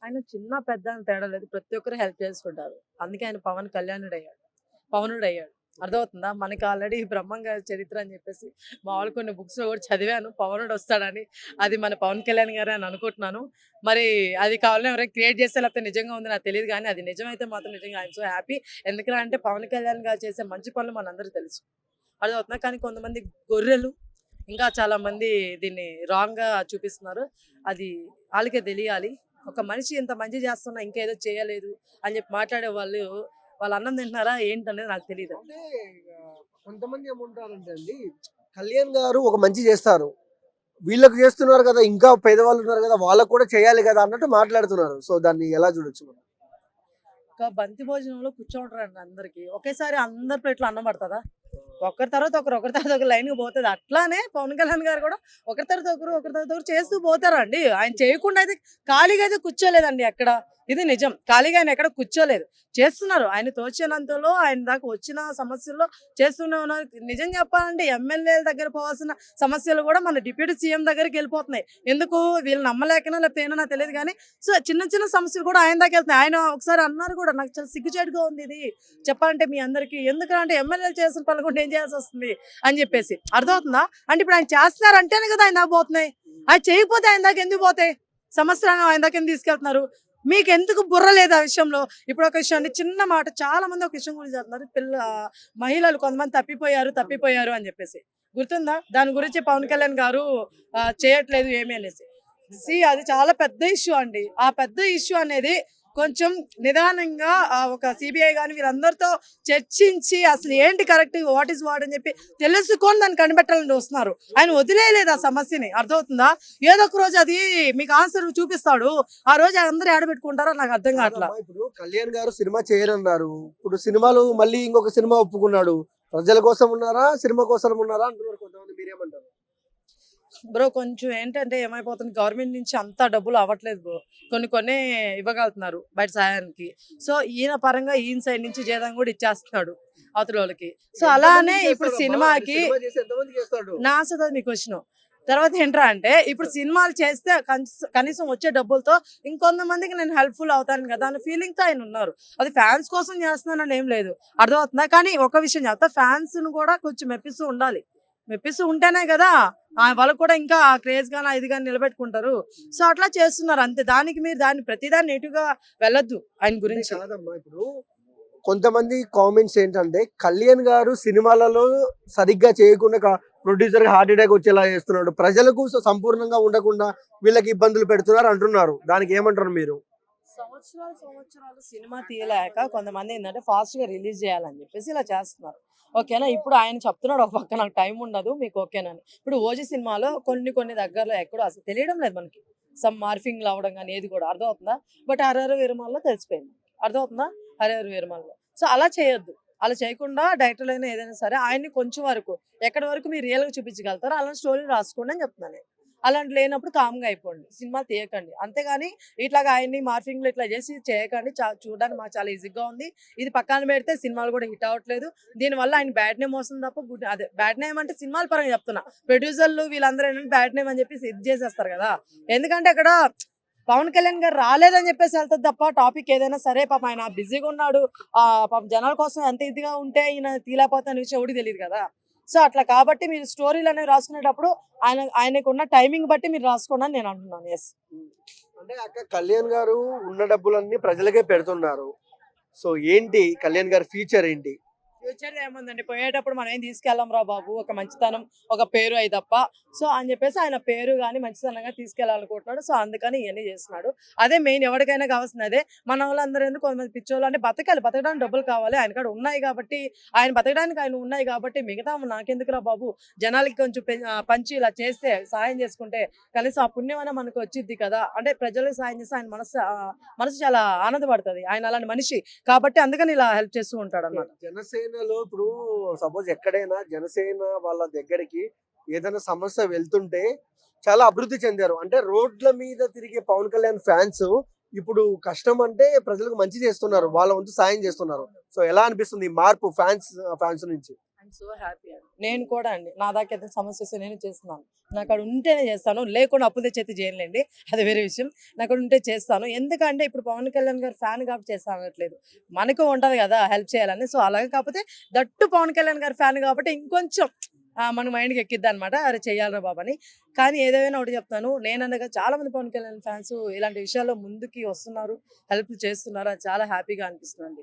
ఆయన చిన్న పెద్ద అని తేడా లేదు. ప్రతి ఒక్కరు హెల్ప్ చేస్తుంటారు. అందుకే ఆయన పవన్ కళ్యాణుడయ్యాడు. పవనుడయ్యాడు. అర్థమవుతుందా? మనకి ఆల్రెడీ బ్రహ్మం గారి చరిత్ర అని చెప్పేసి మామూలుగా కొన్ని బుక్స్‌లో కూడా చదివాను. పవనుడొస్తాడని. అది మన పవన్ కళ్యాణ్ గారే అని అనుకుంటున్నాను. మరి అది కావాలని ఎవరైనా క్రియేట్ చేస్తే లేకపోతే నిజంగా ఉందో నాకు తెలీదు గానీ, అది నిజమైతే మాత్రం నిజంగా ఐయామ్ సో హ్యాపీ. ఎందుకురా అంటే పవన్ కళ్యాణ్ గారు చేసే మంచి పనులు మనందరికీ తెలుసు. అర్థమవుతుందా? కానీ కొంతమంది గొర్రెలు ఇంకా చాలామంది దీన్ని రాంగ్‌గా చూపిస్తున్నారు. అది ఆళ్ళకే తెలియాలి. ఒక మనిషి ఇంత మంచి చేస్తున్నా ఇంకేదో చేయలేదు అని చెప్పి మాట్లాడే వాళ్ళు, వాళ్ళు అన్నం తింటున్నారా ఏంటనేది నాకు తెలీదు. అంటే కొంతమంది ఏమంటారంటే అండి, కళ్యాణ్ గారు ఒక మంచి చేస్తారు. వీళ్ళకి చేస్తున్నారు కదా! ఇంకా పేదవాళ్ళు ఉన్నారు కదా! వాళ్ళకి కూడా చేయాలి కదా! అన్నట్టు మాట్లాడుతున్నారు. సో, దాన్ని ఎలా చూడొచ్చు మనం? ఒక బంతి భోజనంలో కూర్చోంటారండి అందరికి. ఒకేసారి అందరి ప్లేట్‌లో అన్నం పడతదా? ఒకరి తర్వాత ఒకరు, ఒకరి తర్వాత ఒకరు లైన్‌గా పోతది. అట్లానే పవన్ కళ్యాణ్ గారు కూడా ఒకరి తర్వాత ఒకరు, ఒకరి తర్వాత ఒకరు చేస్తూ పోతారండి. ఆయన చేయకుండా అయితే ఖాళీగా అయితే కూర్చోలేదండి ఎక్కడ. ఇది నిజం. ఖాళీగా ఆయన ఎక్కడ కూర్చోలేదు. చేస్తున్నారు. ఆయన తోచినంతలో ఆయన దాకా వచ్చిన సమస్యల్లో చేస్తూనే ఉన్నారు. నిజం చెప్పాలంటే ఎమ్మెల్యేల దగ్గర పోవాల్సిన సమస్యలు కూడా మన డిప్యూటీ సీఎం దగ్గరికెళ్ళిపోతున్నాయి. ఎందుకు వీళ్ళు నమ్మలేకనో లేకపోతే ఏనో నాకు తెలీదు గానీ, సో చిన్న చిన్న సమస్యలు కూడా ఆయన దాకెళ్తున్నాయి. ఆయన ఒకసారి అన్నారు కూడా, "నాకు చాలా సిగ్గుచేటుగా ఉంది ఇది చెప్పాలంటే మీ అందరికీ. ఎందుకంటే ఎమ్మెల్యేలు చేసిన పనులు కూడా నేను చేయాల్సొస్తుంది" అని చెప్పేసి. అర్థమవుతుందా? అంటే ఇప్పుడు ఆయన చేస్తున్నారంటేనే కదా ఆయన దాకా పోతున్నాయి. ఆయన చేయకపోతే ఆయన దాకా ఎందుకు పోతాయి? సమస్యలను ఆయన దాకా ఎందుకు తీసుకెళ్తున్నారు? మీకెందుకు బుర్ర లేదు ఆ విషయంలో? ఇప్పుడు ఒక విషయం అండి, చిన్న మాట చాలా మంది ఒక విషయం గురించి చెప్తున్నారు. మహిళలు కొంతమంది తప్పిపోయారు, తప్పిపోయారు అని చెప్పేసి. గుర్తుందా? దాని గురించి పవన్ కళ్యాణ్ గారు చేయట్లేదు ఏమి అనేసి. అది చాలా పెద్ద ఇష్యూ అండి. ఆ పెద్ద ఇష్యూ అనేది కొంచెం నిదానంగా ఒక సిబిఐ గాని వీళ్ళందరితో చర్చించి అసలు ఏంటి కరెక్ట్, వాట్ ఈస్ వాట్ అని చెప్పి తెలుసుకొని దాన్ని కనిపెట్టాలని చూస్తున్నారు. ఆయన వదిలేయలేదు ఆ సమస్యని. అర్థమవుతుందా? ఏదో ఒక రోజు అది మీకు ఆన్సర్ చూపిస్తాడు. ఆ రోజు అందరూ ఏడబెట్టుకుంటారో నాకు అర్థం కావట్లా. కాదమ్మా, ఇప్పుడు కళ్యాణ్ గారు సినిమా చేయరన్నారు. ఇప్పుడు సినిమాలు మళ్ళీ ఇంకొక సినిమా ఒప్పుకున్నాడు. ప్రజల కోసం ఉన్నారా? సినిమా కోసం ఉన్నారా అంటున్నారు కొంతమంది. మీరేమంటారు? బ్రో కొంచెం ఏంటంటే ఏమైపోతుంది, గవర్నమెంట్ నుంచి అంత డబ్బులు అవ్వట్లేదు బ్రో. కొన్ని ఇవ్వగలుగుతున్నారు బయట సహాయానికి. సో ఈయన పరంగా ఈయన సైడ్ నుంచి జీతం కూడా ఇచ్చేస్తున్నాడు అవతలోళ్ళకి. సో అలానే ఎంతమందికి ఇప్పుడు చేస్తాడమ్మా? అంటే సినిమాకి సినిమా చేసి ఎంతమందికి చేస్తాడు? నా ఆశతో మీ క్వశ్చన్. తర్వాత ఏంట్రా అంటే ఇప్పుడు సినిమాలు చేస్తే కనీసం వచ్చే డబ్బులతో ఇంకొంతమందికి నేను హెల్ప్ఫుల్ అవుతాను కదా అనే ఫీలింగ్తో ఆయన ఉన్నారు. అది ఫ్యాన్స్ కోసం చేస్తున్నానని ఏం లేదు. అర్థమవుతుందా? కానీ ఒక విషయం చెప్తా, ఫ్యాన్స్ను కూడా కొంచెం మెప్పిస్తూ ఉండాలి. మెప్పిస్తూ ఉంటేనే కదా వాళ్ళకు కూడా ఇంకా క్రేజ్ గానీ ఇది కానీ నిలబెట్టుకుంటారు. సో అట్లా చేస్తున్నారు అంతే. దానికి మీరు ప్రతిదాన్ని నెగిటివ్‌గా వెళ్ళొద్దు ఆయన అంటే గురించి. కాదమ్మా, ఇప్పుడు కొంతమంది కామెంట్స్ ఏంటంటే కళ్యాణ్ గారు సినిమాలలో సరిగ్గా చేయకుండా ప్రొడ్యూసర్ కి హార్ట్ అటాక్ వచ్చేలా చేస్తున్నాడు, ప్రజలకు సంపూర్ణంగా ఉండకుండా వీళ్ళకి ఇబ్బందులు పెడుతున్నారు అంటున్నారు. దానికి ఏమంటారు మీరు? సంవత్సరాలు సినిమా తీయలేక కొంతమంది ఏంటంటే ఫాస్ట్‌గా రిలీజ్ చేయాలని చెప్పేసి ఇలా చేస్తున్నారు. ఓకేనా? ఇప్పుడు ఆయన చెప్తున్నాడు ఒక పక్క నాకు టైం ఉండదు మీకు ఓకేనని. ఇప్పుడు 'ఓజీ' సినిమాలో కొన్ని దగ్గరలో ఎక్కడో అసలు తెలియడం లేదు మనకి. సమ్ మార్ఫింగ్‌లు అవ్వడం గాని ఏది కూడా అర్థమవుతుందా? బట్ 'హరహర వీరమల్లులో' తెలిసిపోయింది. అర్థమవుతుందా? 'హరహర వీరమల్లులో'. సో అలా చేయొద్దు. అలా చేయకుండా డైరెక్టర్‌లైనా ఏదైనా సరే ఆయన్ని కొంచెం వరకు ఎక్కడి వరకు మీరు రియల్‌గా చూపించగలుగుతారో అలాంటి స్టోరీ రాసుకోండి అని చెప్తున్నాను నేను. అలాంటి లేనప్పుడు కామ్‌గా అయిపోండి. సినిమాలు తీయకండి. అంతేగాని ఇట్లాగా ఆయన్ని మార్ఫింగ్‌లు ఇట్లా చేసి చేయకండి. చూడడానికి మాకు చాలా ఈజీగా ఉంది. ఇది పక్కన పెడితే సినిమాలు కూడా హిట్ అవ్వట్లేదు. దీనివల్ల ఆయన బ్యాడ్ నేమ్ వస్తుంది తప్ప అదే బ్యాడ్ నేమ్ అంటే సినిమాల పరంగా చెప్తున్నా. ప్రొడ్యూసర్లు వీళ్ళందరూ ఏంటంటే బ్యాడ్ నేమ్ అని చెప్పేసి ఇది చేసేస్తారు కదా! ఎందుకంటే అక్కడ పవన్ కళ్యాణ్ గారు రాలేదని చెప్పేసి వెళ్తది తప్ప టాపిక్ ఏదైనా సరే పాపం ఆయన బిజీగా ఉన్నాడు. పాపం జనాల కోసం ఎంత ఇదిగా ఉంటే ఈయన తీయలేకపోతే అనే విషయం ఎవడికి తెలీదు కదా! సో అట్లా కాబట్టి మీరు స్టోరీలు అనేవి రాసుకునేటప్పుడు ఆయనకున్న టైమింగ్ బట్టి మీరు రాసుకోండి అని నేను అంటున్నాను. యెస్. అంటే అక్క, కళ్యాణ్ గారు ఉన్న డబ్బులన్నీ ప్రజలకే పెడుతున్నారు. సో ఏంటి కళ్యాణ్ గారి ఫ్యూచర్ ఏంటి? ఫ్యూచర్ ఏముందండి, పోయేటప్పుడు మనం ఏం తీసుకెళ్ళం రా బాబు, ఒక మంచితనం ఒక పేరు అయి తప్ప. సో అని చెప్పేసి ఆయన పేరు కానీ మంచితనంగా తీసుకెళ్ళాలనుకుంటున్నాడు. సో అందుకని ఇవన్నీ చేస్తున్నాడు. అదే మెయిన్, ఎవరికైనా కావాల్సింది అదే. మన వాళ్ళందరూ ఎందుకు కొంతమంది పిచ్చోళ్ళు అంటే బతకాలి, బతకడానికి డబ్బులు కావాలి, ఆయన కాడ ఉన్నాయి కాబట్టి, ఆయన బతకడానికి ఆయన ఉన్నాయి కాబట్టి మిగతా నాకెందుకురా బాబు, జనాలకి కొంచెం పంచి ఇలా చేస్తే సహాయం చేసుకుంటే కనీసం ఆ పుణ్యం అయినా మనకు వచ్చిద్ది కదా. అంటే ప్రజలకు సహాయం చేస్తే ఆయన మనసు చాలా ఆనందపడుతుంది. ఆయన అలాంటి మనిషి కాబట్టి అందుకని ఇలా హెల్ప్ చేస్తూ ఉంటాడు అన్నమాట. జనసేనలో ఇప్పుడు సపోజ్ ఎక్కడైనా జనసేన వాళ్ళ దగ్గరికి ఏదైనా సమస్య వెళ్తుంటే చాలా అభివృద్ధి చెందారు. అంటే రోడ్ల మీద తిరిగే పవన్ కళ్యాణ్ ఫ్యాన్స్ ఇప్పుడు కష్టం అంటే ప్రజలకు మంచి చేస్తున్నారు, వాళ్ళ వంతు సాయం చేస్తున్నారు. సో ఎలా అనిపిస్తుంది ఈ మార్పు ఫ్యాన్స్ నుంచి? ఐఎమ్ సో హ్యాపీ అండి. నేను కూడా అండి. నా దాకా ఏదైనా సమస్య వస్తే నేను చేస్తున్నాను. నాకు అక్కడ ఉంటేనే చేస్తాను. లేకుండా అప్పులు తెచ్చైతే చేయనులేండి. అది వేరే విషయం. నాకు అక్కడ ఉంటే చేస్తాను. ఎందుకంటే ఇప్పుడు పవన్ కళ్యాణ్ గారు ఫ్యాన్ కాబట్టి చేస్తా అనట్లేదు. మనకు ఉంటది కదా హెల్ప్ చేయాలని. సో అలాగే కాకపోతే దట్టు పవన్ కళ్యాణ్ గారి ఫ్యాన్ కాబట్టి ఇంకొంచెం మన మైండ్‌కి ఎక్కిద్దనమాట. అరె! చెయ్యాలిరా బాబు అని. కానీ ఏదేమైనా ఒకటి చెప్తాను. నేననగా చాలా మంది పవన్ కళ్యాణ్ ఫ్యాన్స్ ఇలాంటి విషయాల్లో ముందుకి వస్తున్నారు. హెల్ప్ చేస్తున్నారు. అది చాలా హ్యాపీగా అనిపిస్తుందండి.